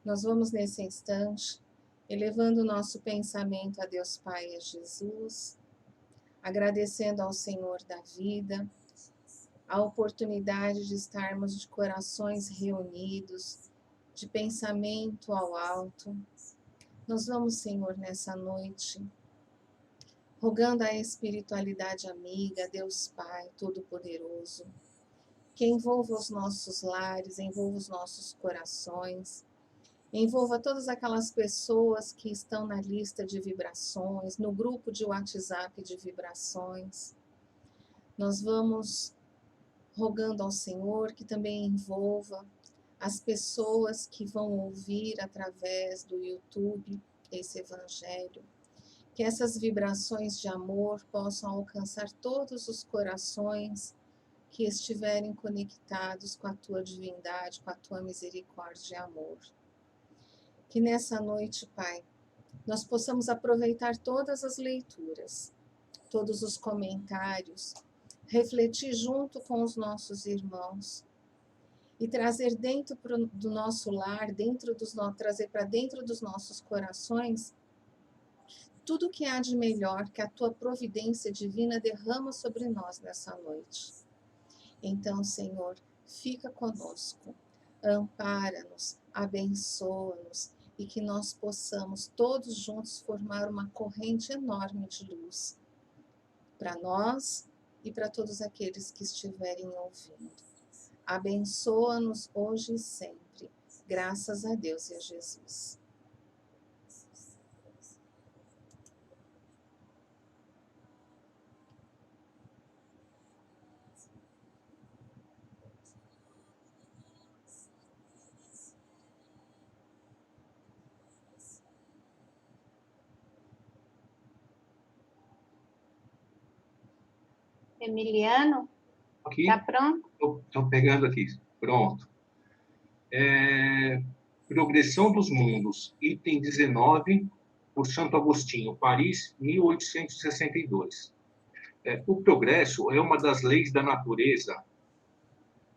Nós vamos nesse instante, elevando o nosso pensamento a Deus Pai e a Jesus, agradecendo ao Senhor da vida, a oportunidade de estarmos de corações reunidos, de pensamento ao alto. Nós vamos, Senhor, nessa noite, rogando a espiritualidade amiga, Deus Pai Todo-Poderoso, que envolva os nossos lares, envolva os nossos corações, envolva todas aquelas pessoas que estão na lista de vibrações, no grupo de WhatsApp de vibrações. Nós vamos rogando ao Senhor que também envolva as pessoas que vão ouvir através do YouTube esse Evangelho, que essas vibrações de amor possam alcançar todos os corações que estiverem conectados com a tua divindade, com a tua misericórdia e amor. Que nessa noite, Pai, nós possamos aproveitar todas as leituras, todos os comentários, refletir junto com os nossos irmãos e trazer dentro do nosso lar, trazer para dentro dos nossos corações tudo que há de melhor que a tua providência divina derrama sobre nós nessa noite. Então, Senhor, fica conosco, ampara-nos, abençoa-nos e que nós possamos todos juntos formar uma corrente enorme de luz para nós e para todos aqueles que estiverem ouvindo. Abençoa-nos hoje e sempre. Graças a Deus e a Jesus. Emiliano, aqui. Tá pronto? Estou pegando aqui. Pronto. Progressão dos Mundos, item 19, por Santo Agostinho, Paris, 1862. O progresso é uma das leis da natureza.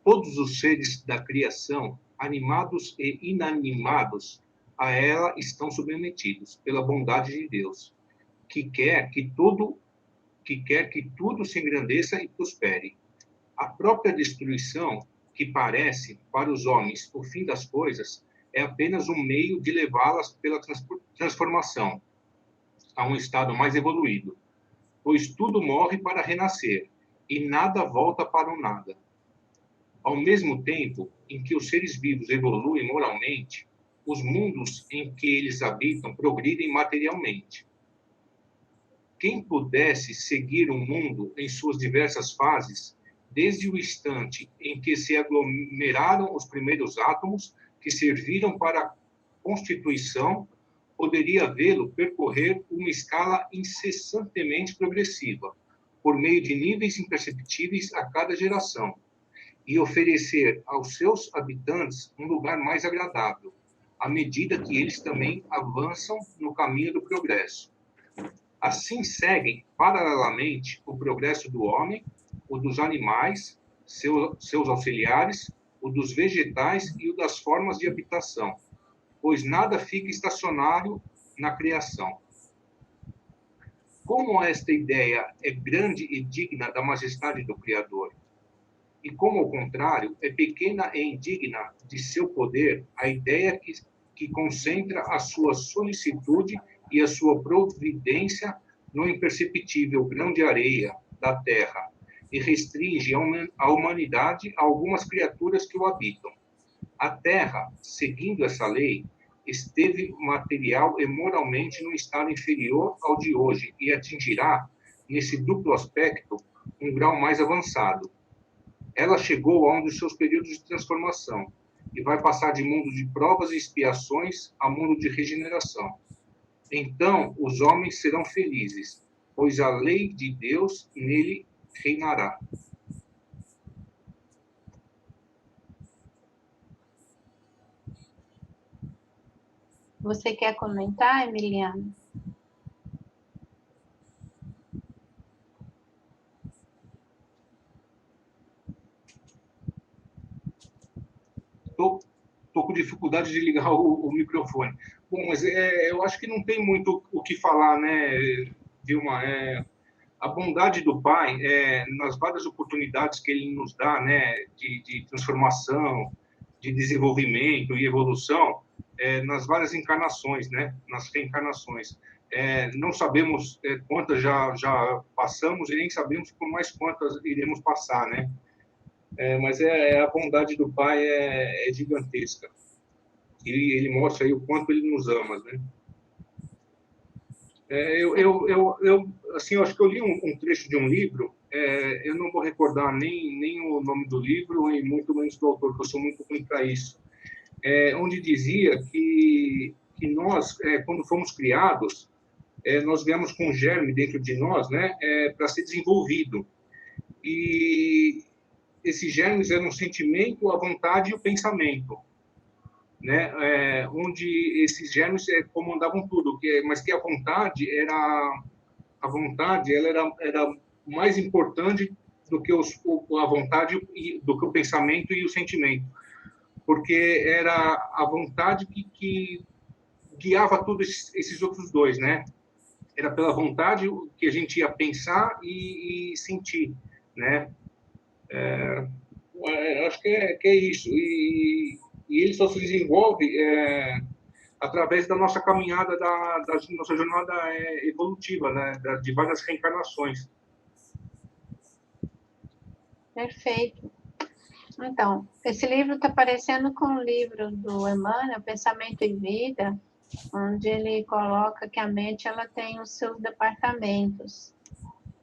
Todos os seres da criação, animados e inanimados, a ela estão submetidos pela bondade de Deus, que quer que tudo se engrandeça e prospere. A própria destruição, que parece, para os homens, o fim das coisas, é apenas um meio de levá-las pela transformação a um estado mais evoluído, pois tudo morre para renascer, e nada volta para o nada. Ao mesmo tempo em que os seres vivos evoluem moralmente, os mundos em que eles habitam progridem materialmente. Quem pudesse seguir o mundo em suas diversas fases, desde o instante em que se aglomeraram os primeiros átomos que serviram para a constituição, poderia vê-lo percorrer uma escala incessantemente progressiva, por meio de níveis imperceptíveis a cada geração, e oferecer aos seus habitantes um lugar mais agradável, à medida que eles também avançam no caminho do progresso. Assim seguem, paralelamente, o progresso do homem, o dos animais, seus auxiliares, o dos vegetais e o das formas de habitação, pois nada fica estacionário na criação. Como esta ideia é grande e digna da majestade do Criador, e como, ao contrário, é pequena e indigna de seu poder, a ideia que concentra a sua solicitude e a sua providência no imperceptível grão de areia da terra, e restringe a humanidade a algumas criaturas que o habitam. A terra, seguindo essa lei, esteve material e moralmente num estado inferior ao de hoje e atingirá, nesse duplo aspecto, um grau mais avançado. Ela chegou a um dos seus períodos de transformação e vai passar de mundo de provas e expiações a mundo de regeneração. Então, os homens serão felizes, pois a lei de Deus nele reinará. Você quer comentar, Emiliano? Estou dificuldade de ligar o microfone. Bom, mas eu acho que não tem muito o que falar, né, Vilma? A bondade do Pai, nas várias oportunidades que Ele nos dá, né, de transformação, de desenvolvimento e evolução, nas várias encarnações, né, nas reencarnações. Não sabemos quantas já passamos e nem sabemos por mais quantas iremos passar, né? Mas a bondade do Pai é gigantesca. E ele mostra aí o quanto ele nos ama, né? Assim, eu acho que eu li um trecho de um livro, eu não vou recordar nem o nome do livro e muito menos do autor, porque eu sou muito ruim para isso, onde dizia que nós, quando fomos criados, nós viemos com um germe dentro de nós, né, para ser desenvolvido. E esses germes eram o sentimento, a vontade e o pensamento, né? Onde esses germes comandavam tudo, mas que a vontade ela era mais importante do que a vontade, do que o pensamento e o sentimento, porque era a vontade que guiava todos esses outros dois, né? Era pela vontade que a gente ia pensar e sentir, né? Acho que é isso. E ele só se desenvolve através da nossa caminhada, da nossa jornada evolutiva, né? De várias reencarnações. Perfeito. Então, esse livro está parecendo com o livro do Emmanuel, Pensamento e Vida, onde ele coloca que a mente ela tem os seus departamentos,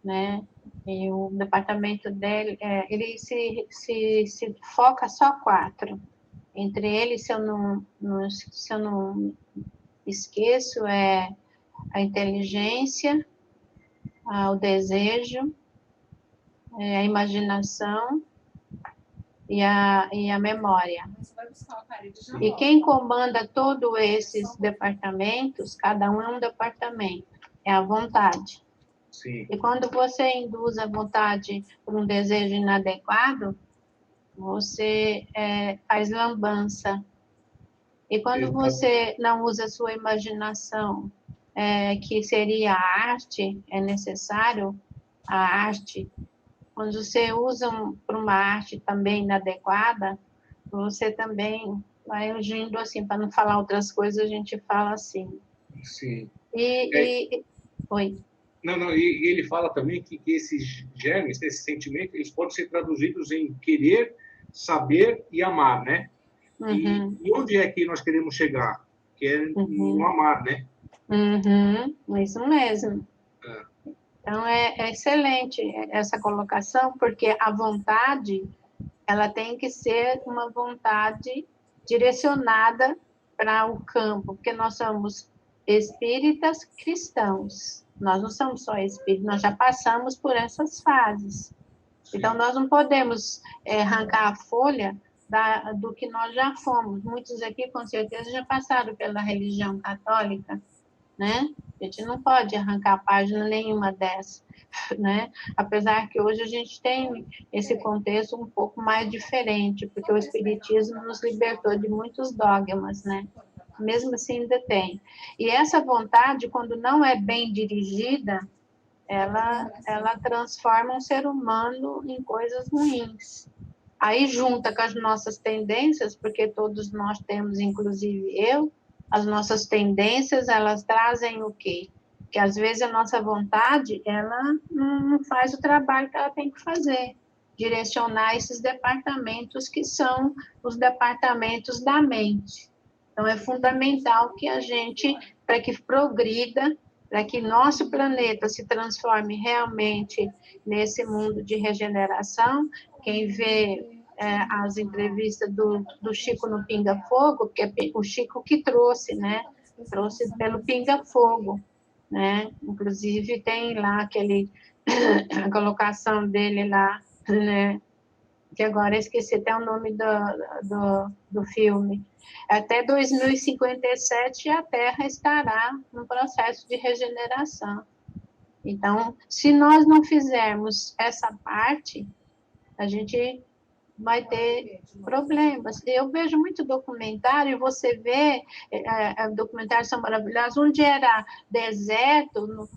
né? E o departamento dele, ele se foca só 4. Entre eles, se eu não esqueço, a inteligência, o desejo, a imaginação e a memória. E quem comanda todos esses departamentos, cada um é um departamento, é a vontade. Sim. E quando você induz a vontade por um desejo inadequado, você faz lambança. E quando você não usa a sua imaginação, que seria a arte, é necessário a arte. Quando você usa para uma arte também inadequada, você também vai agindo assim, para não falar outras coisas, a gente fala assim. Sim. Oi. Não, e ele fala também que esses germes, esse sentimento, eles podem ser traduzidos em querer, saber e amar, né? Uhum. E onde é que nós queremos chegar? Que é no amar, né? Isso mesmo. Então, é excelente essa colocação, porque a vontade, ela tem que ser uma vontade direcionada para o campo, porque nós somos espíritas cristãos. Nós não somos só espíritos, nós já passamos por essas fases. Sim. Então, nós não podemos arrancar a folha do que nós já fomos. Muitos aqui, com certeza, já passaram pela religião católica, né? A gente não pode arrancar página nenhuma dessa, né? Apesar que hoje a gente tem esse contexto um pouco mais diferente, porque o Espiritismo nos libertou de muitos dogmas, né? Mesmo assim ainda tem. E essa vontade, quando não é bem dirigida, ela transforma um ser humano em coisas ruins. Aí junta com as nossas tendências, porque todos nós temos, inclusive eu, as nossas tendências, elas trazem o quê? Que às vezes a nossa vontade, ela não faz o trabalho que ela tem que fazer, direcionar esses departamentos que são os departamentos da mente. Então é fundamental que a gente, para que progrida, para que nosso planeta se transforme realmente nesse mundo de regeneração. Quem vê as entrevistas do Chico no Pinga Fogo, que é o Chico que trouxe, né? Trouxe pelo Pinga Fogo, né? Inclusive tem lá a colocação dele lá, né? Que agora eu esqueci até o nome do filme. Até 2057 a Terra estará num processo de regeneração. Então, se nós não fizermos essa parte, a gente vai ter problemas. Eu vejo muito documentário, e você vê, documentários são maravilhosos, onde era deserto,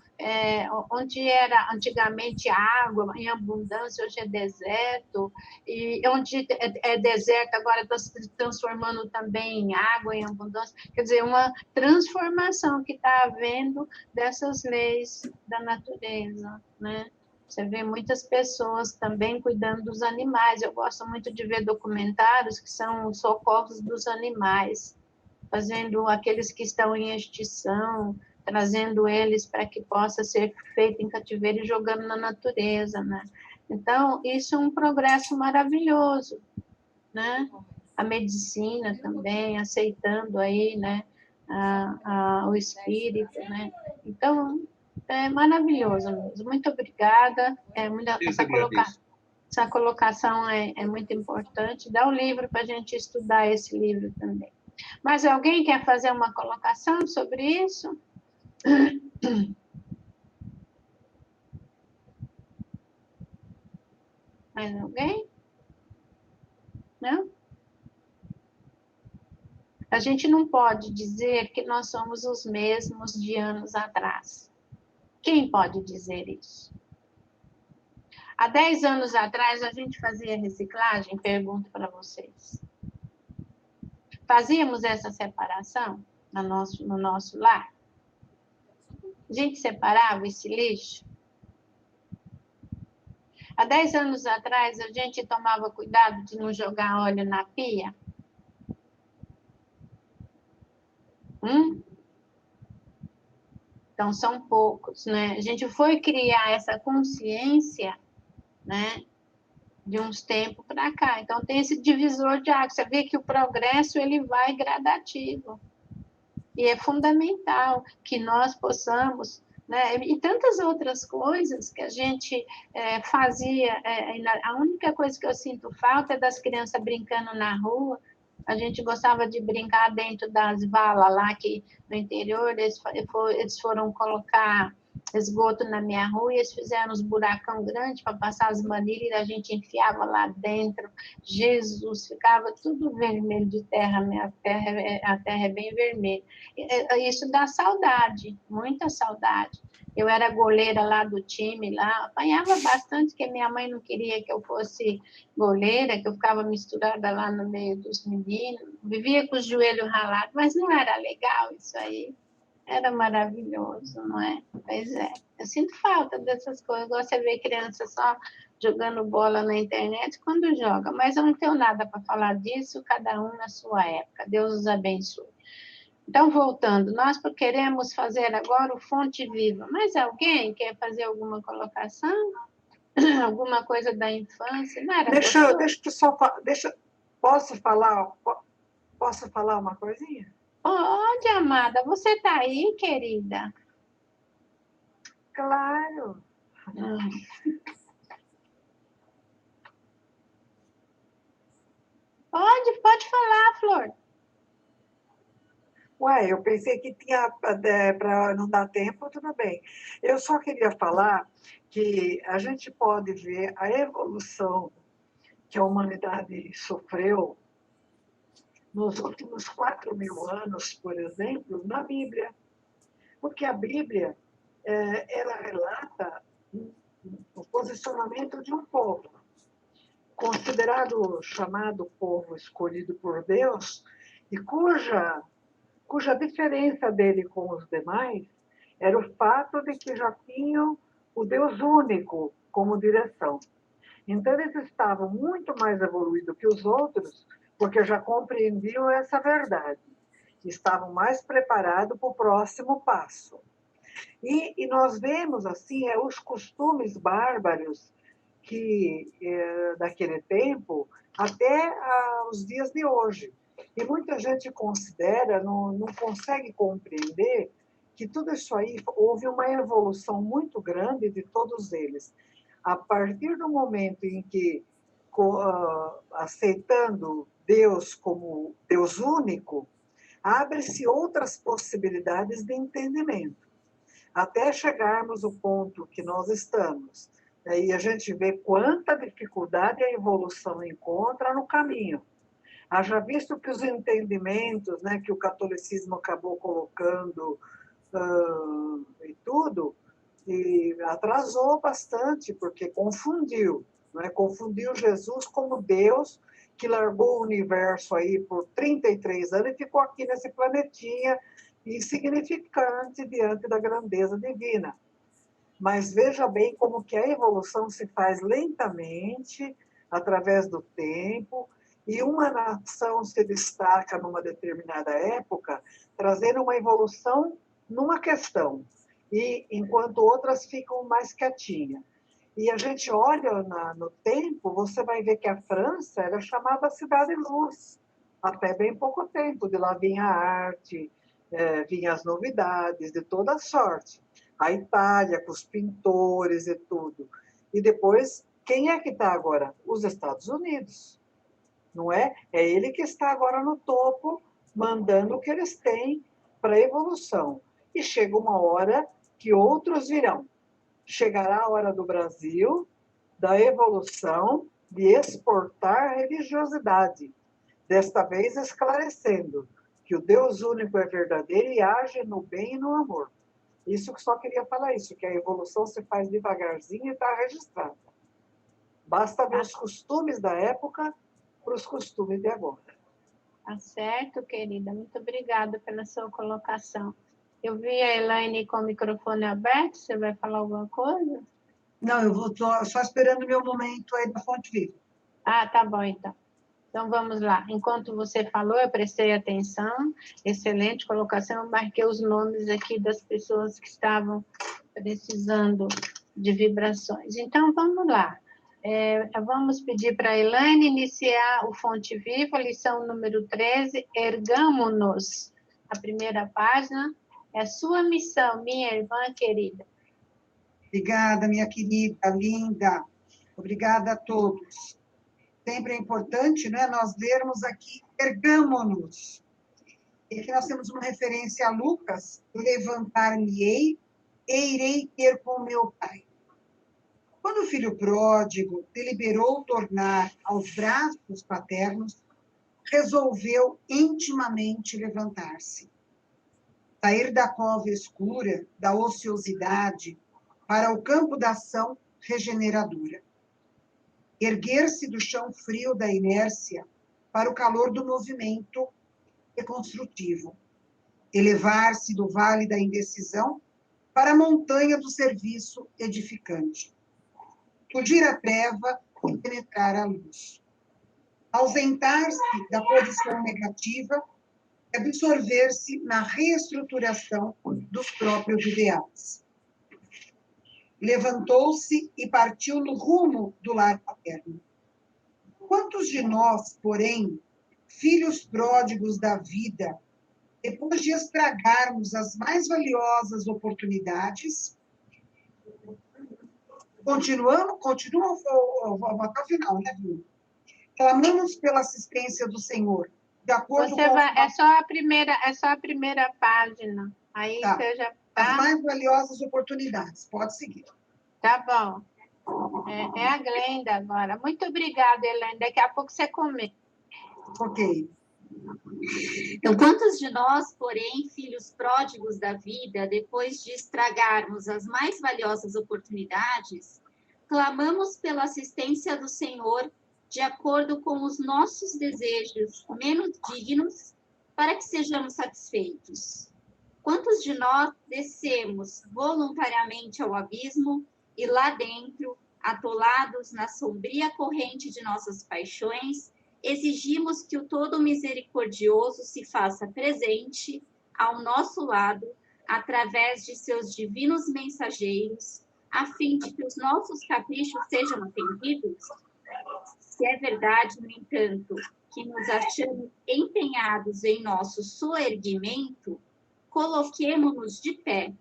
onde era antigamente água em abundância, hoje é deserto, e onde é deserto agora está se transformando também em água em abundância. Quer dizer, uma transformação que está havendo dessas leis da natureza, né? Você vê muitas pessoas também cuidando dos animais. Eu gosto muito de ver documentários que são socorros dos animais, fazendo aqueles que estão em extinção, trazendo eles para que possa ser feito em cativeiro e jogando na natureza, né? Então, isso é um progresso maravilhoso, né? A medicina também, aceitando aí, né? O espírito, né? Então, é maravilhoso mesmo. Muito obrigada. Essa colocação é muito importante. Dá o livro para a gente estudar esse livro também. Mas alguém quer fazer uma colocação sobre isso? Mais alguém? Não? A gente não pode dizer que nós somos os mesmos de anos atrás. Quem pode dizer isso? Há 10 anos atrás, a gente fazia reciclagem? Pergunto para vocês. Fazíamos essa separação no nosso lar? A gente separava esse lixo? Há 10 anos atrás, a gente tomava cuidado de não jogar óleo na pia? Então, são poucos, né? A gente foi criar essa consciência, né, de uns tempos para cá. Então, tem esse divisor de água. Você vê que o progresso, ele vai gradativo. E é fundamental que nós possamos, né, e tantas outras coisas que a gente fazia. A única coisa que eu sinto falta é das crianças brincando na rua. A gente gostava de brincar dentro das valas lá, que no interior eles foram colocar esgoto na minha rua e eles fizeram uns buracão grandes para passar as manilhas e a gente enfiava lá dentro. Jesus, ficava tudo vermelho de terra, a terra é bem vermelha. Isso dá saudade, muita saudade. Eu era goleira lá do time, lá, apanhava bastante, porque minha mãe não queria que eu fosse goleira, que eu ficava misturada lá no meio dos meninos, vivia com os joelhos ralados, mas não era legal isso aí. Era maravilhoso, não é? Pois é. Eu sinto falta dessas coisas. Eu gosto de ver criança só jogando bola na internet quando joga, mas eu não tenho nada para falar disso, cada um na sua época. Deus os abençoe. Então, voltando, nós queremos fazer agora o Fonte Viva. Mas alguém quer fazer alguma colocação? Alguma coisa da infância? Não era posso falar uma coisinha? Pode, amada. Você está aí, querida? Claro. Pode falar, Flor. Ué, eu pensei que tinha, para não dar tempo, tudo bem. Eu só queria falar que a gente pode ver a evolução que a humanidade sofreu nos últimos 4.000 anos, por exemplo, na Bíblia. Porque a Bíblia, ela relata o posicionamento de um povo, considerado chamado povo escolhido por Deus, e cuja diferença dele com os demais era o fato de que já tinham o Deus único como direção. Então, eles estavam muito mais evoluídos que os outros, porque já compreendiam essa verdade. Estavam mais preparados para o próximo passo. E nós vemos, assim, os costumes bárbaros daquele tempo até os dias de hoje. E muita gente considera, não consegue compreender que tudo isso aí houve uma evolução muito grande de todos eles. A partir do momento em que, aceitando Deus como Deus único, abre-se outras possibilidades de entendimento, até chegarmos ao ponto que nós estamos, E a gente vê quanta dificuldade a evolução encontra no caminho. Haja visto que os entendimentos, né, que o catolicismo acabou colocando e tudo, e atrasou bastante, porque confundiu, né? Confundiu Jesus como Deus, que largou o universo aí por 33 anos e ficou aqui nesse planetinha, insignificante diante da grandeza divina. Mas veja bem como que a evolução se faz lentamente, através do tempo, e uma nação se destaca numa determinada época, trazendo uma evolução numa questão, e enquanto outras ficam mais quietinhas. E a gente olha no tempo, você vai ver que a França era chamada Cidade-Luz, até bem pouco tempo. De lá vinha a arte, vinha as novidades de toda sorte. A Itália, com os pintores e tudo. E depois, quem é que está agora? Os Estados Unidos, não é? É ele que está agora no topo, mandando o que eles têm para a evolução. E chega uma hora que outros virão. Chegará a hora do Brasil, da evolução, de exportar religiosidade. Desta vez esclarecendo que o Deus único é verdadeiro e age no bem e no amor. Isso que só queria falar isso, que a evolução se faz devagarzinho e está registrada. Basta ver os costumes da época para os costumes de agora. Tá certo, querida. Muito obrigada pela sua colocação. Eu vi a Elaine com o microfone aberto. Você vai falar alguma coisa? Não, eu vou só esperando o meu momento aí da Fonte Viva. Ah, tá bom, então. Então, vamos lá. Enquanto você falou, eu prestei atenção. Excelente colocação. Eu marquei os nomes aqui das pessoas que estavam precisando de vibrações. Então, vamos lá. Vamos pedir para a Elaine iniciar o Fonte Viva, lição número 13, Ergamo-nos. A primeira página é sua missão, minha irmã querida. Obrigada, minha querida, linda. Obrigada a todos. Sempre é importante, né, nós lermos aqui, ergamo-nos. E aqui nós temos uma referência a Lucas, levantar-me-ei e irei ter com meu pai. Quando o filho pródigo deliberou tornar aos braços paternos, resolveu intimamente levantar-se. Sair da cova escura, da ociosidade, para o campo da ação regeneradora. Erguer-se do chão frio da inércia para o calor do movimento reconstrutivo. Elevar-se do vale da indecisão para a montanha do serviço edificante. Fugir à treva e penetrar a luz. Ausentar-se da posição negativa e absorver-se na reestruturação dos próprios ideais. Levantou-se e partiu no rumo do lar paterno. Quantos de nós, porém, filhos pródigos da vida, depois de estragarmos as mais valiosas oportunidades, continuam até o final, né, Bruno? Clamamos pela assistência do Senhor, de acordo com... É só a primeira página. Aí tá. Você já As tá... mais valiosas oportunidades. Pode seguir. Tá bom. É a Glenda agora. Muito obrigada, Helene. Daqui a pouco você comenta. Ok. Então, quantos de nós, porém, filhos pródigos da vida, depois de estragarmos as mais valiosas oportunidades, clamamos pela assistência do Senhor de acordo com os nossos desejos menos dignos para que sejamos satisfeitos? Quantos de nós descemos voluntariamente ao abismo e lá dentro, atolados na sombria corrente de nossas paixões, exigimos que o Todo Misericordioso se faça presente ao nosso lado, através de seus divinos mensageiros, a fim de que os nossos caprichos sejam atendidos? Se é verdade, no entanto, que nos achamos empenhados em nosso soerguimento, coloquemo-nos de pé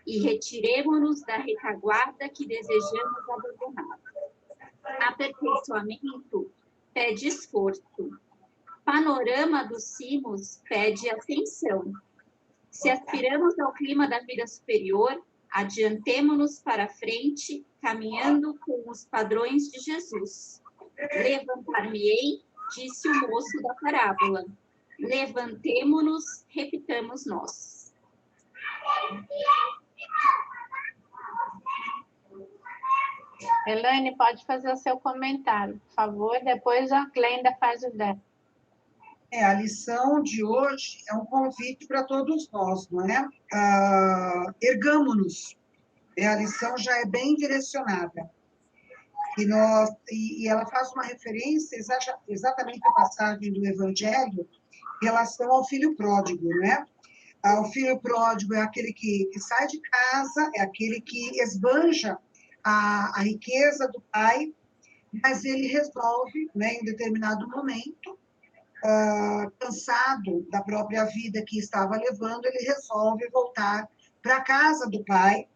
e retiremo-nos da retaguarda que desejamos abandonar. Aperfeiçoamento pede esforço. Panorama dos cimos pede atenção. Se aspiramos ao clima da vida superior, Adiantemo-nos para frente, caminhando com os padrões de Jesus. Levantar-me-ei, disse o moço da parábola. Levantemo-nos, repitamos nós. Elaine, pode fazer o seu comentário, por favor. Depois a Glenda faz o dela. A lição de hoje é um convite para todos nós, não é? Ergamo-nos. A lição já é bem direcionada. E ela faz uma referência exatamente à passagem do Evangelho em relação ao filho pródigo, né? O filho pródigo é aquele que sai de casa, é aquele que esbanja a riqueza do pai, mas ele resolve, né, em determinado momento, cansado da própria vida que estava levando, ele resolve voltar para a casa do pai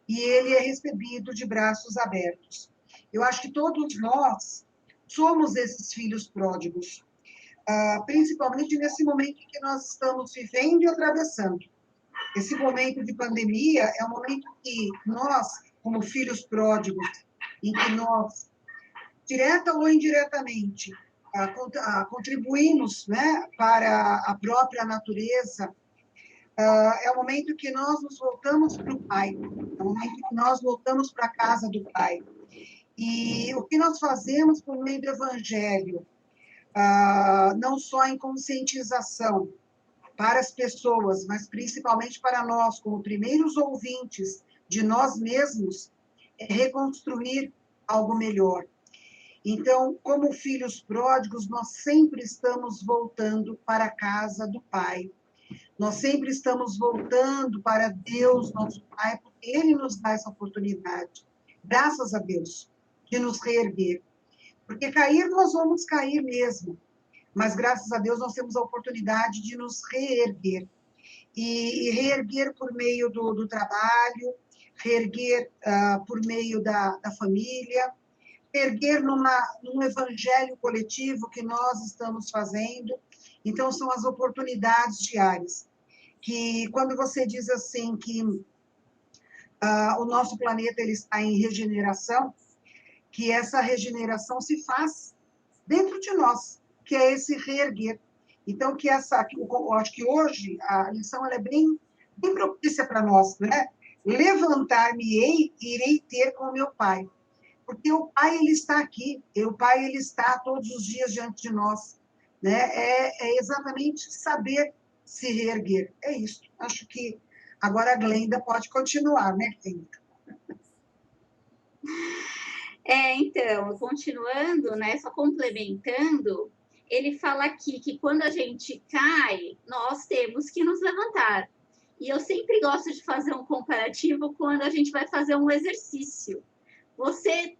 e ele é recebido de braços abertos. Eu acho que todos nós somos esses filhos pródigos, principalmente nesse momento que nós estamos vivendo e atravessando. Esse momento de pandemia é um momento que nós, como filhos pródigos, em que nós, direta ou indiretamente, contribuímos, né, para a própria natureza, é o momento que nós nos voltamos para o Pai, é o momento que nós voltamos para a casa do Pai. E o que nós fazemos por meio do Evangelho, não só em conscientização para as pessoas, mas principalmente para nós, como primeiros ouvintes de nós mesmos, é reconstruir algo melhor. Então, como filhos pródigos, nós sempre estamos voltando para a casa do Pai. Nós sempre estamos voltando para Deus, nosso Pai, porque Ele nos dá essa oportunidade, graças a Deus, de nos reerguer. Porque cair, nós vamos cair mesmo, mas graças a Deus nós temos a oportunidade de nos reerguer. E reerguer por meio do trabalho, reerguer por meio da família, reerguer num evangelho coletivo que nós estamos fazendo. Então, são as oportunidades diárias. Que quando você diz assim que o nosso planeta ele está em regeneração, que essa regeneração se faz dentro de nós, que é esse reerguer. Então, eu acho que hoje a lição ela é bem propícia para nós, né? Levantar-me-ei e irei ter com meu Pai. Porque o Pai, ele está aqui, e o Pai, ele está todos os dias diante de nós, né? É exatamente saber se reerguer. É isso. Acho que agora a Glenda pode continuar, né, Glenda? Então, continuando, né, só complementando, ele fala aqui que quando a gente cai, nós temos que nos levantar. E eu sempre gosto de fazer um comparativo quando a gente vai fazer um exercício. Você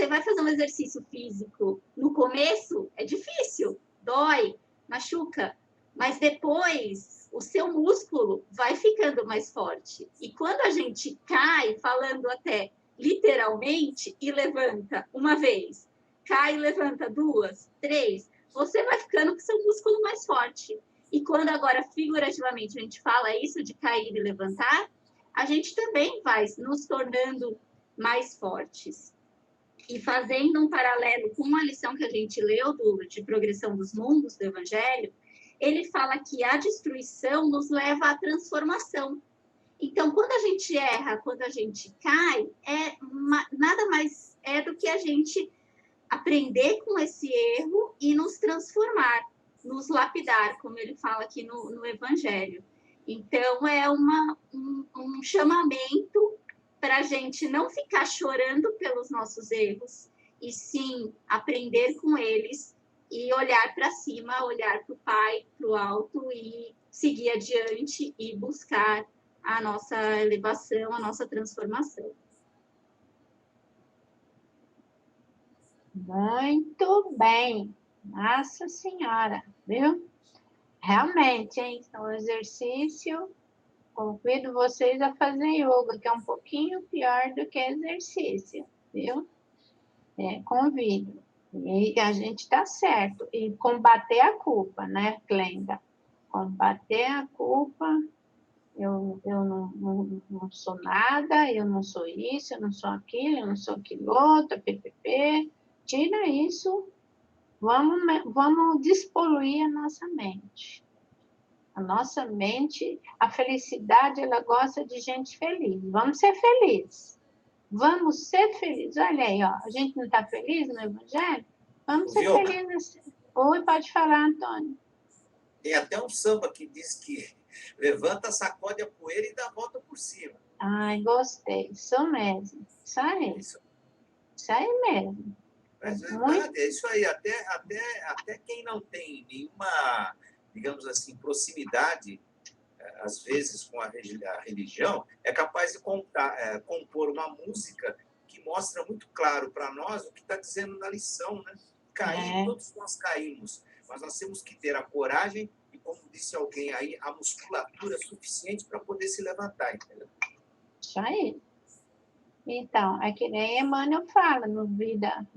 vai fazer um exercício físico. No começo é difícil, dói, machuca, mas depois o seu músculo vai ficando mais forte. E quando a gente cai, falando até literalmente, e levanta uma vez, cai e levanta 2, 3, você vai ficando com seu músculo mais forte. E quando agora, figurativamente, a gente fala isso de cair e levantar, a gente também vai nos tornando mais fortes. E fazendo um paralelo com a lição que a gente leu de Progressão dos Mundos, do Evangelho, ele fala que a destruição nos leva à transformação. Então, quando a gente erra, quando a gente cai, nada mais é do que a gente aprender com esse erro e nos transformar, nos lapidar, como ele fala aqui no Evangelho. Então, é um chamamento para a gente não ficar chorando pelos nossos erros, e sim aprender com eles e olhar para cima, olhar para o Pai, para o alto e seguir adiante e buscar a nossa elevação, a nossa transformação. Muito bem. Nossa Senhora, viu? Realmente, hein? Então, exercício, convido vocês a fazer yoga, que é um pouquinho pior do que exercício, viu? Convido. E a gente está certo. E combater a culpa, né, Glenda? Combater a culpa eu não sou nada, eu não sou isso, eu não sou aquilo, eu não sou aquilo outro, ppp. Tira isso, vamos despoluir a nossa mente. A nossa mente, a felicidade, ela gosta de gente feliz. Vamos ser felizes. Vamos ser felizes. Olha aí, ó, a gente não está feliz no Evangelho? Vamos ser felizes. Oi, pode falar, Antônio. Tem até um samba que diz que levanta, sacode a poeira e dá a volta por cima. Ai, gostei. Isso mesmo. Isso aí. Isso aí mesmo. Mas é verdade, é isso aí. Até quem não tem nenhuma, digamos assim, proximidade, às vezes, com a religião, é capaz de compor uma música que mostra muito claro para nós o que está dizendo na lição, né? Cair, todos nós caímos, mas nós temos que ter a coragem e, como disse alguém aí, a musculatura suficiente para poder se levantar, entendeu? Isso aí. Então, é que nem Emmanuel fala no Vida,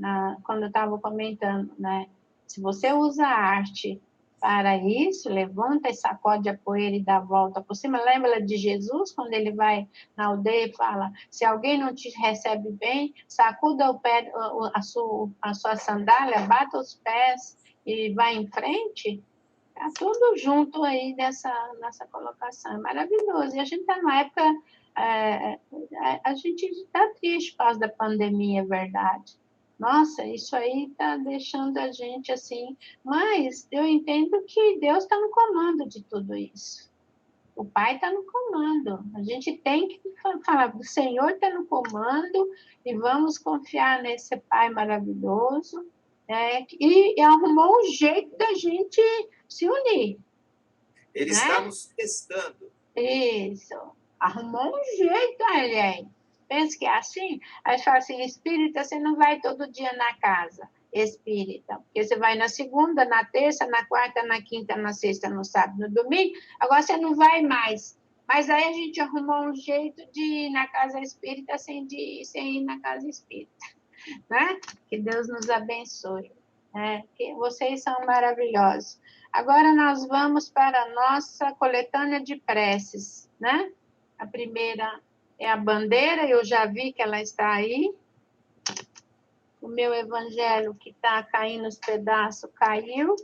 quando eu estava comentando, né? Se você usa a arte para isso, levanta e sacode a poeira e dá a volta por cima. Lembra de Jesus, quando ele vai na aldeia e fala, se alguém não te recebe bem, sacuda o pé, a sua sandália, bata os pés e vai em frente. Está tudo junto aí nessa colocação. É maravilhoso. E a gente está numa época... a gente está triste por causa da pandemia, é verdade. Nossa, isso aí está deixando a gente assim, mas eu entendo que Deus está no comando de tudo isso. O Pai está no comando. A gente tem que falar, o Senhor está no comando e vamos confiar nesse Pai maravilhoso, e arrumou um jeito da gente se unir. Ele está nos testando. Isso. Arrumou um jeito, aí. Pensa que é assim? Aí fala assim, espírita, você não vai todo dia na casa, espírita. Porque você vai na segunda, na terça, na quarta, na quinta, na sexta, no sábado, no domingo. Agora você não vai mais. Mas aí a gente arrumou um jeito de ir na casa espírita sem ir na casa espírita. Né? Que Deus nos abençoe. Né? Que vocês são maravilhosos. Agora nós vamos para a nossa coletânea de preces, né? A primeira é a bandeira, eu já vi que ela está aí. O meu evangelho que está caindo os pedaços caiu.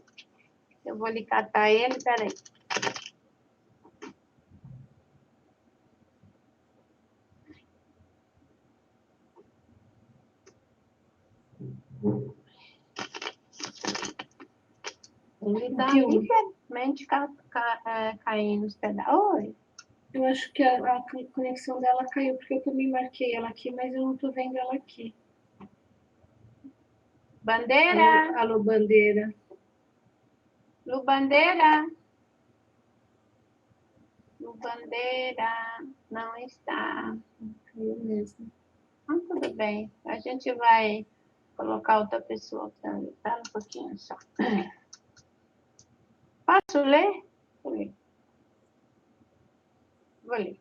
Eu vou lhe catar ele, peraí. Ele está literalmente caindo os pedaços. Oi. Eu acho que a conexão dela caiu, porque eu também marquei ela aqui, mas eu não estou vendo ela aqui. Bandeira! Alô, bandeira. Lu Bandeira! Lu Bandeira! Não está. Caiu mesmo. Tudo bem. A gente vai colocar outra pessoa para ler, tá? Um pouquinho só. Posso ler? Vou ler. Vou ler.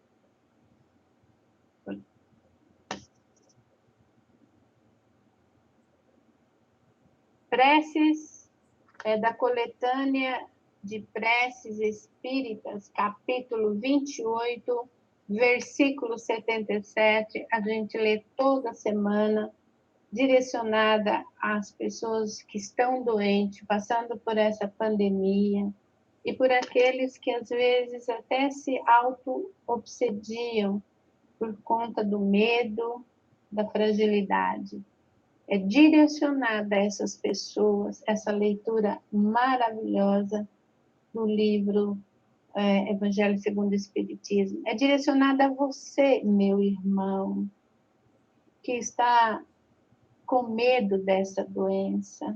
Preces da coletânea de preces espíritas, capítulo 28, versículo 77. A gente lê toda semana, direcionada às pessoas que estão doentes, passando por essa pandemia, e por aqueles que às vezes até se auto-obsediam por conta do medo, da fragilidade. É direcionada a essas pessoas, essa leitura maravilhosa do livro Evangelho segundo o Espiritismo. É direcionada a você, meu irmão, que está com medo dessa doença,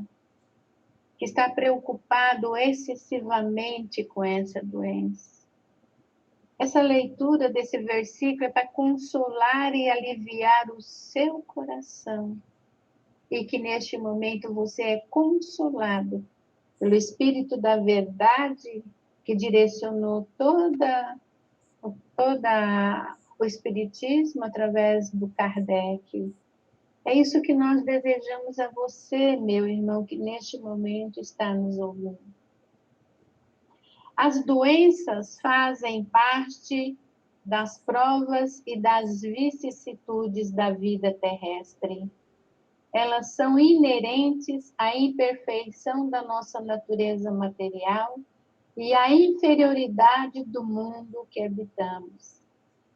que está preocupado excessivamente com essa doença. Essa leitura desse versículo é para consolar e aliviar o seu coração. E que neste momento você é consolado pelo Espírito da Verdade que direcionou toda o Espiritismo através do Kardec. É isso que nós desejamos a você, meu irmão, que neste momento está nos ouvindo. As doenças fazem parte das provas e das vicissitudes da vida terrestre. Elas são inerentes à imperfeição da nossa natureza material e à inferioridade do mundo que habitamos.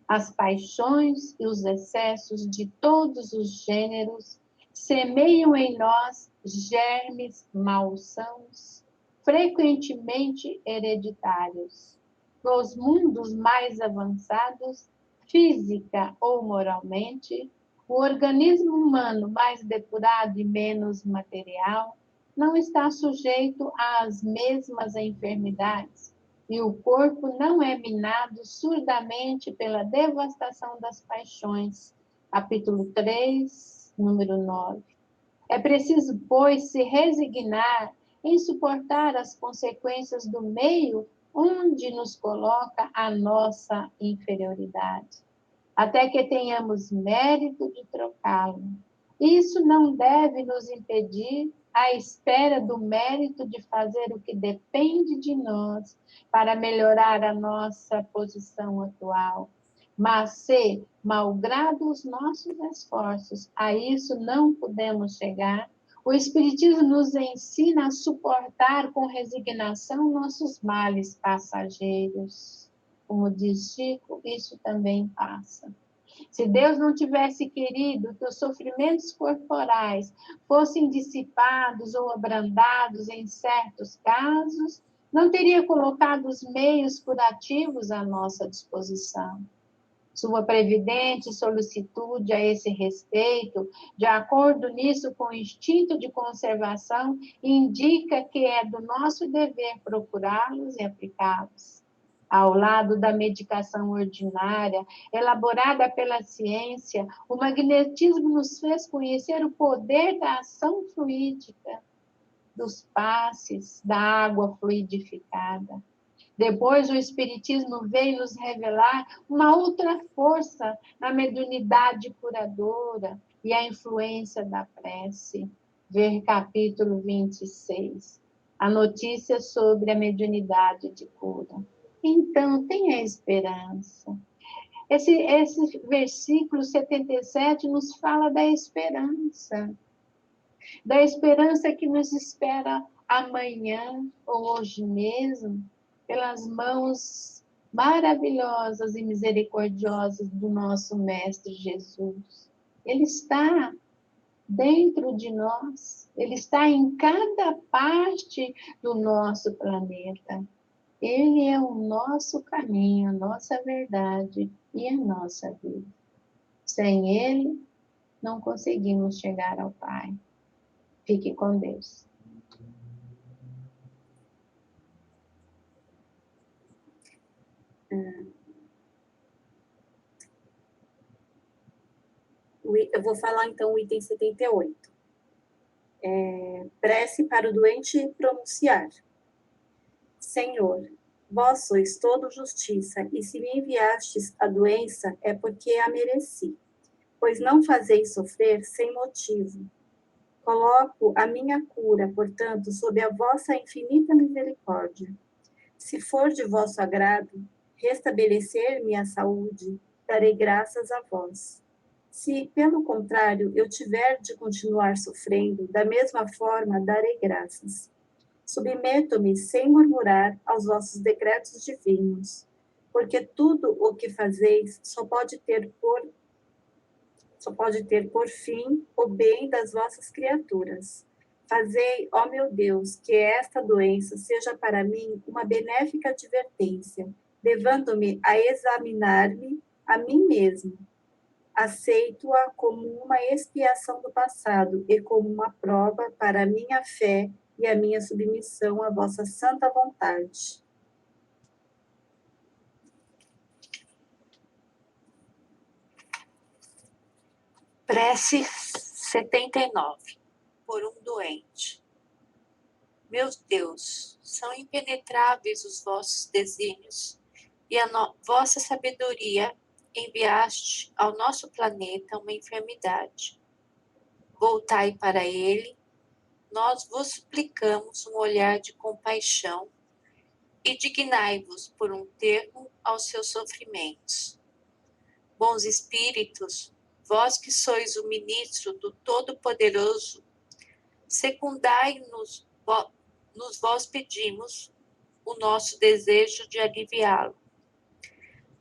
As paixões e os excessos de todos os gêneros semeiam em nós germes malsãos, frequentemente hereditários. Nos mundos mais avançados, física ou moralmente, o organismo humano mais depurado e menos material não está sujeito às mesmas enfermidades, e o corpo não é minado surdamente pela devastação das paixões. Capítulo 3, número 9. É preciso, pois, se resignar em suportar as consequências do meio onde nos coloca a nossa inferioridade, até que tenhamos mérito de trocá-lo. Isso não deve nos impedir à espera do mérito de fazer o que depende de nós para melhorar a nossa posição atual. Mas se, malgrado os nossos esforços, a isso não podemos chegar, o Espiritismo nos ensina a suportar com resignação nossos males passageiros. Como diz Chico, isso também passa. Se Deus não tivesse querido que os sofrimentos corporais fossem dissipados ou abrandados em certos casos, não teria colocado os meios curativos à nossa disposição. Sua previdente solicitude a esse respeito, de acordo nisso com o instinto de conservação, indica que é do nosso dever procurá-los e aplicá-los. Ao lado da medicação ordinária, elaborada pela ciência, o magnetismo nos fez conhecer o poder da ação fluídica, dos passes, da água fluidificada. Depois, o Espiritismo veio nos revelar uma outra força na mediunidade curadora e a influência da prece. Ver capítulo 26. A notícia sobre a mediunidade de cura. Então, tenha esperança. Esse versículo 77 nos fala da esperança que nos espera amanhã ou hoje mesmo, pelas mãos maravilhosas e misericordiosas do nosso Mestre Jesus. Ele está dentro de nós, ele está em cada parte do nosso planeta. Ele é o nosso caminho, a nossa verdade e a nossa vida. Sem ele, não conseguimos chegar ao Pai. Fique com Deus. Eu vou falar então o item 78. Prece para o doente pronunciar. Senhor, vós sois todo justiça, e se me enviastes a doença é porque a mereci, pois não fazeis sofrer sem motivo. Coloco a minha cura, portanto, sob a vossa infinita misericórdia. Se for de vosso agrado, restabelecer-me a saúde, darei graças a vós. Se, pelo contrário, eu tiver de continuar sofrendo, da mesma forma darei graças. Submeto-me sem murmurar aos vossos decretos divinos, porque tudo o que fazeis só pode ter por fim o bem das vossas criaturas. Fazei, ó meu Deus, que esta doença seja para mim uma benéfica advertência, levando-me a examinar-me a mim mesmo. Aceito-a como uma expiação do passado e como uma prova para a minha fé e a minha submissão à vossa santa vontade. Prece 79. Por um doente. Meu Deus, são impenetráveis os vossos desígnios, e a vossa sabedoria enviaste ao nosso planeta uma enfermidade. Voltai para ele, nós vos suplicamos um olhar de compaixão e dignai-vos por um termo aos seus sofrimentos. Bons espíritos, vós que sois o ministro do Todo-Poderoso, secundai-nos, vós pedimos o nosso desejo de aliviá-lo.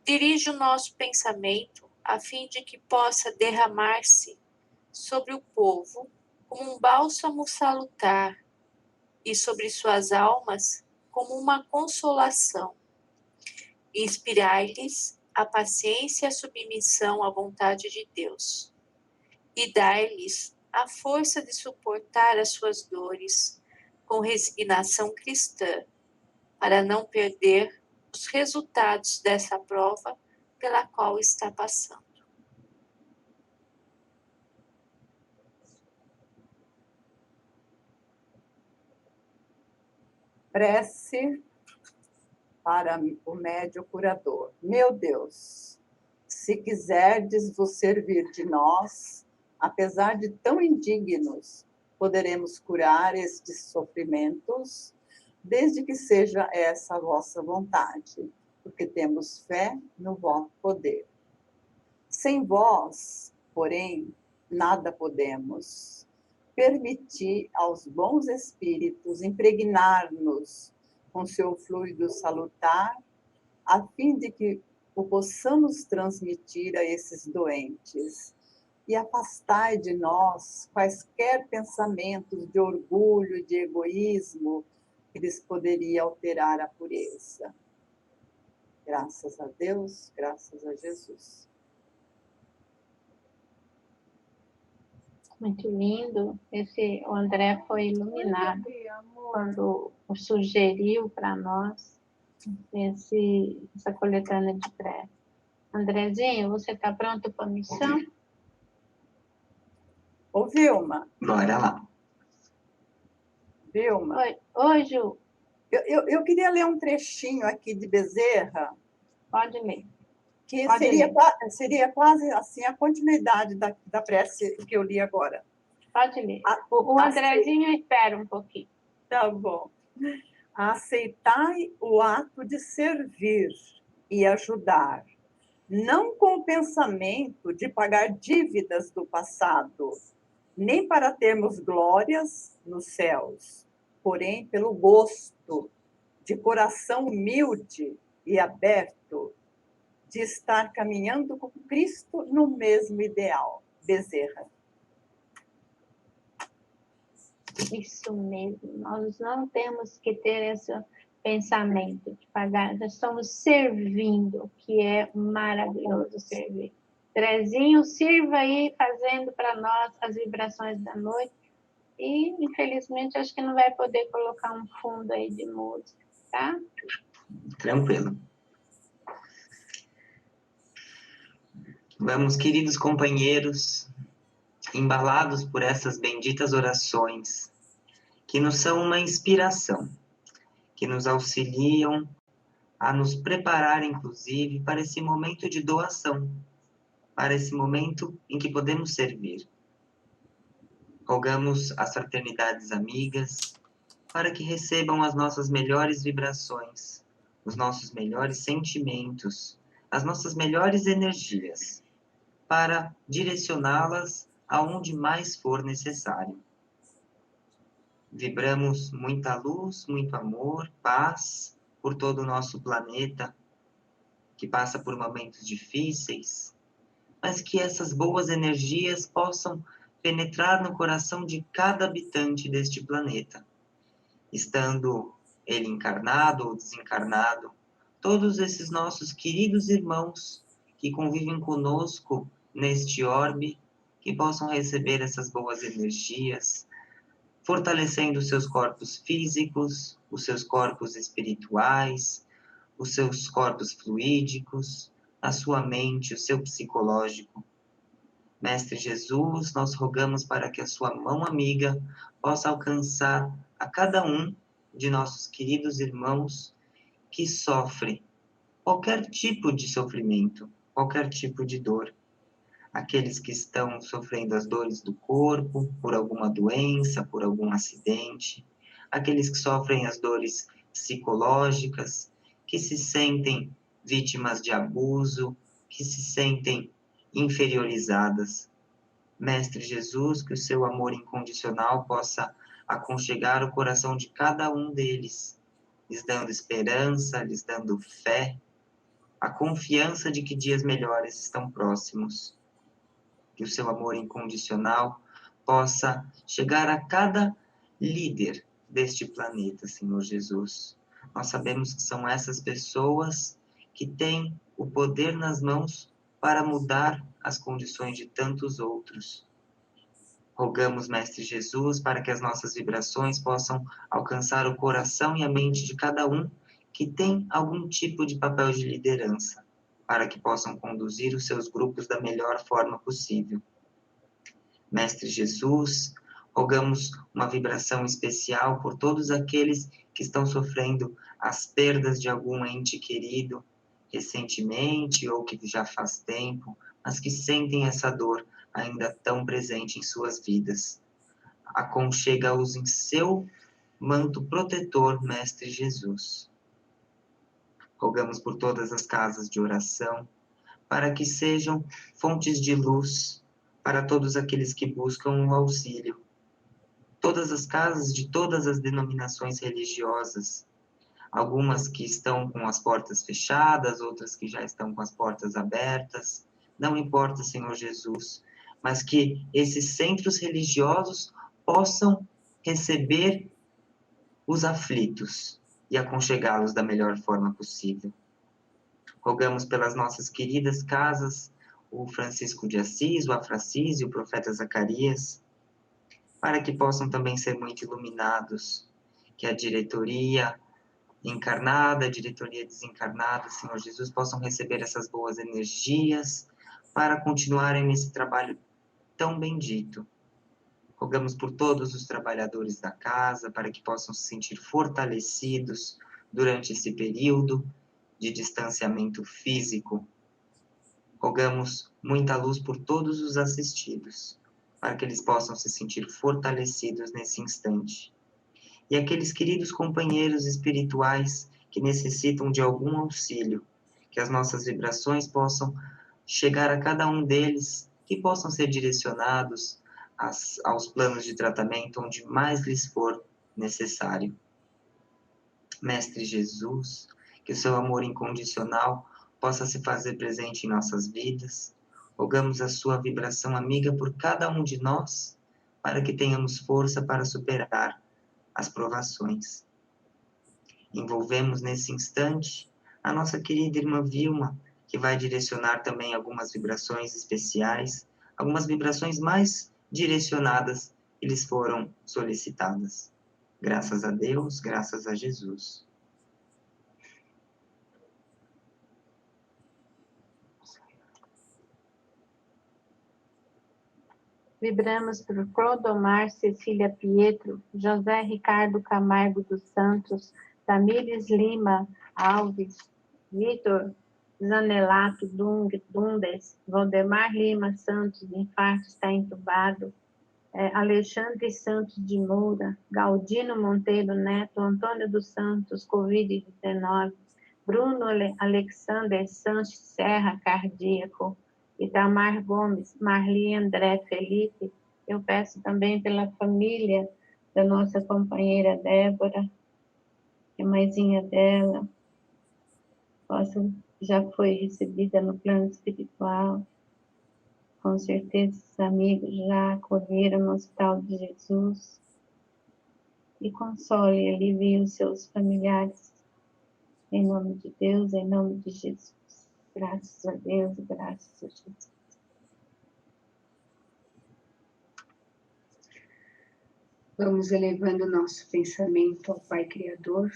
Dirige o nosso pensamento a fim de que possa derramar-se sobre o povo como um bálsamo salutar e sobre suas almas como uma consolação. Inspirai-lhes a paciência e a submissão à vontade de Deus e dar-lhes a força de suportar as suas dores com resignação cristã, para não perder os resultados dessa prova pela qual está passando. Prece para o médio curador. Meu Deus, se quiserdes vos servir de nós, apesar de tão indignos, poderemos curar estes sofrimentos, desde que seja essa a vossa vontade, porque temos fé no vosso poder. Sem vós, porém, nada podemos. Permitir aos bons espíritos impregnar-nos com seu fluido salutar, a fim de que o possamos transmitir a esses doentes. E afastai de nós quaisquer pensamentos de orgulho e de egoísmo que lhes poderia alterar a pureza. Graças a Deus, graças a Jesus. Muito lindo. O André foi iluminado quando sugeriu para nós essa coletânea de prece. Andrezinho, você está pronto para a missão? Ô, Vilma. Bora lá. Vilma. Oi, Ju. Eu queria ler um trechinho aqui de Bezerra. Pode ler. Que Pode seria quase assim a continuidade da prece que eu li agora. Pode ler. O Andrezinho espera um pouquinho. Tá bom. Aceitai o ato de servir e ajudar, não com o pensamento de pagar dívidas do passado, nem para termos glórias nos céus, porém pelo gosto de coração humilde e aberto de estar caminhando com Cristo no mesmo ideal. Bezerra. Isso mesmo. Nós não temos que ter esse pensamento de pagar. Nós estamos servindo, que é maravilhoso servir. Trezinho, sirva aí, fazendo para nós as vibrações da noite. E, infelizmente, acho que não vai poder colocar um fundo aí de música, tá? Tranquilo. Vamos, queridos companheiros, embalados por essas benditas orações, que nos são uma inspiração, que nos auxiliam a nos preparar, inclusive, para esse momento de doação, para esse momento em que podemos servir. Rogamos às fraternidades amigas para que recebam as nossas melhores vibrações, os nossos melhores sentimentos, as nossas melhores energias, para direcioná-las aonde mais for necessário. Vibramos muita luz, muito amor, paz por todo o nosso planeta, que passa por momentos difíceis, mas que essas boas energias possam penetrar no coração de cada habitante deste planeta, estando ele encarnado ou desencarnado, todos esses nossos queridos irmãos que convivem conosco neste orbe, que possam receber essas boas energias, fortalecendo os seus corpos físicos, os seus corpos espirituais, os seus corpos fluídicos, a sua mente, o seu psicológico. Mestre Jesus, nós rogamos para que a sua mão amiga possa alcançar a cada um de nossos queridos irmãos que sofre qualquer tipo de sofrimento, qualquer tipo de dor. Aqueles que estão sofrendo as dores do corpo, por alguma doença, por algum acidente, aqueles que sofrem as dores psicológicas, que se sentem vítimas de abuso, que se sentem inferiorizadas. Mestre Jesus, que o seu amor incondicional possa aconchegar o coração de cada um deles, lhes dando esperança, lhes dando fé, a confiança de que dias melhores estão próximos. Que o seu amor incondicional possa chegar a cada líder deste planeta, Senhor Jesus. Nós sabemos que são essas pessoas que têm o poder nas mãos para mudar as condições de tantos outros. Rogamos, Mestre Jesus, para que as nossas vibrações possam alcançar o coração e a mente de cada um que tem algum tipo de papel de liderança, para que possam conduzir os seus grupos da melhor forma possível. Mestre Jesus, rogamos uma vibração especial por todos aqueles que estão sofrendo as perdas de algum ente querido recentemente ou que já faz tempo, mas que sentem essa dor ainda tão presente em suas vidas. Aconchega-os em seu manto protetor, Mestre Jesus. Rogamos por todas as casas de oração, para que sejam fontes de luz para todos aqueles que buscam o auxílio. Todas as casas de todas as denominações religiosas, algumas que estão com as portas fechadas, outras que já estão com as portas abertas, não importa, Senhor Jesus, mas que esses centros religiosos possam receber os aflitos e aconchegá-los da melhor forma possível. Rogamos pelas nossas queridas casas, o Francisco de Assis, o Afracis e o profeta Zacarias, para que possam também ser muito iluminados, que a diretoria encarnada, a diretoria desencarnada, Senhor Jesus, possam receber essas boas energias para continuarem nesse trabalho tão bendito. Rogamos por todos os trabalhadores da casa, para que possam se sentir fortalecidos durante esse período de distanciamento físico. Rogamos muita luz por todos os assistidos, para que eles possam se sentir fortalecidos nesse instante. E aqueles queridos companheiros espirituais que necessitam de algum auxílio, que as nossas vibrações possam chegar a cada um deles, que possam ser direcionados aos planos de tratamento onde mais lhes for necessário. Mestre Jesus, que o seu amor incondicional possa se fazer presente em nossas vidas. Rogamos a sua vibração amiga por cada um de nós, para que tenhamos força para superar as provações. Envolvemos nesse instante a nossa querida irmã Vilma, que vai direcionar também algumas vibrações especiais, algumas vibrações mais direcionadas que lhes foram solicitadas. Graças a Deus, graças a Jesus. Vibramos por Clodomar Cecília Pietro, José Ricardo Camargo dos Santos, Tamires Lima Alves, Vitor Zanelato Dundes, Valdemar Lima Santos, infarto, está entubado, Alexandre Santos de Moura, Galdino Monteiro Neto, Antônio dos Santos, Covid-19, Bruno Alexander Sanches Serra, cardíaco, Itamar Gomes, Marli André Felipe. Eu peço também pela família da nossa companheira Débora, que a mãezinha dela já foi recebida no plano espiritual. Com certeza, os amigos já acolheram no Hospital de Jesus. E console e alivie os seus familiares. Em nome de Deus, em nome de Jesus. Graças a Deus, graças a Jesus. Vamos elevando o nosso pensamento ao Pai Criador,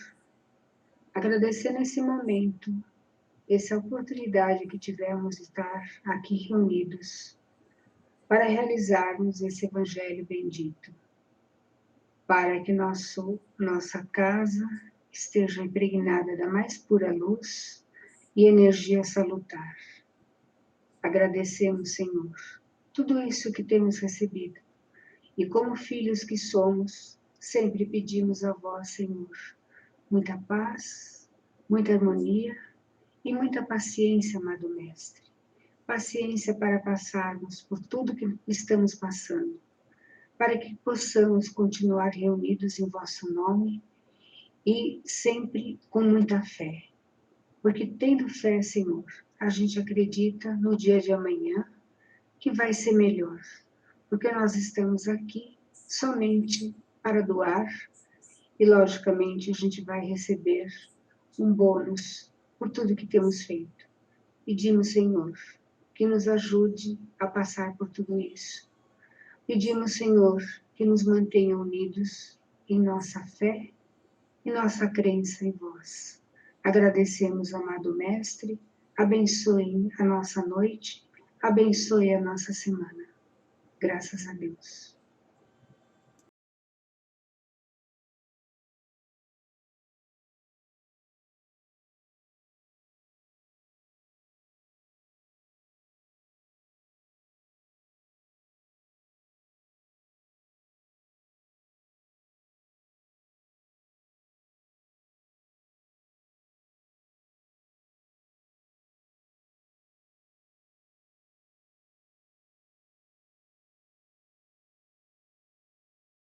agradecendo esse momento, essa oportunidade que tivemos de estar aqui reunidos para realizarmos esse Evangelho bendito, para que nossa casa esteja impregnada da mais pura luz e energia salutar. Agradecemos, Senhor, tudo isso que temos recebido. E como filhos que somos, sempre pedimos a vós, Senhor, muita paz, muita harmonia e muita paciência, amado Mestre. paciência para passarmos por tudo que estamos passando, para que possamos continuar reunidos em vosso nome e sempre com muita fé. Porque tendo fé, Senhor, a gente acredita no dia de amanhã que vai ser melhor, porque nós estamos aqui somente para doar e, logicamente, a gente vai receber um bônus por tudo que temos feito. Pedimos, Senhor, que nos ajude a passar por tudo isso. Pedimos, Senhor, que nos mantenha unidos em nossa fé e nossa crença em vós. Agradecemos, amado Mestre, abençoe a nossa noite, abençoe a nossa semana. Graças a Deus.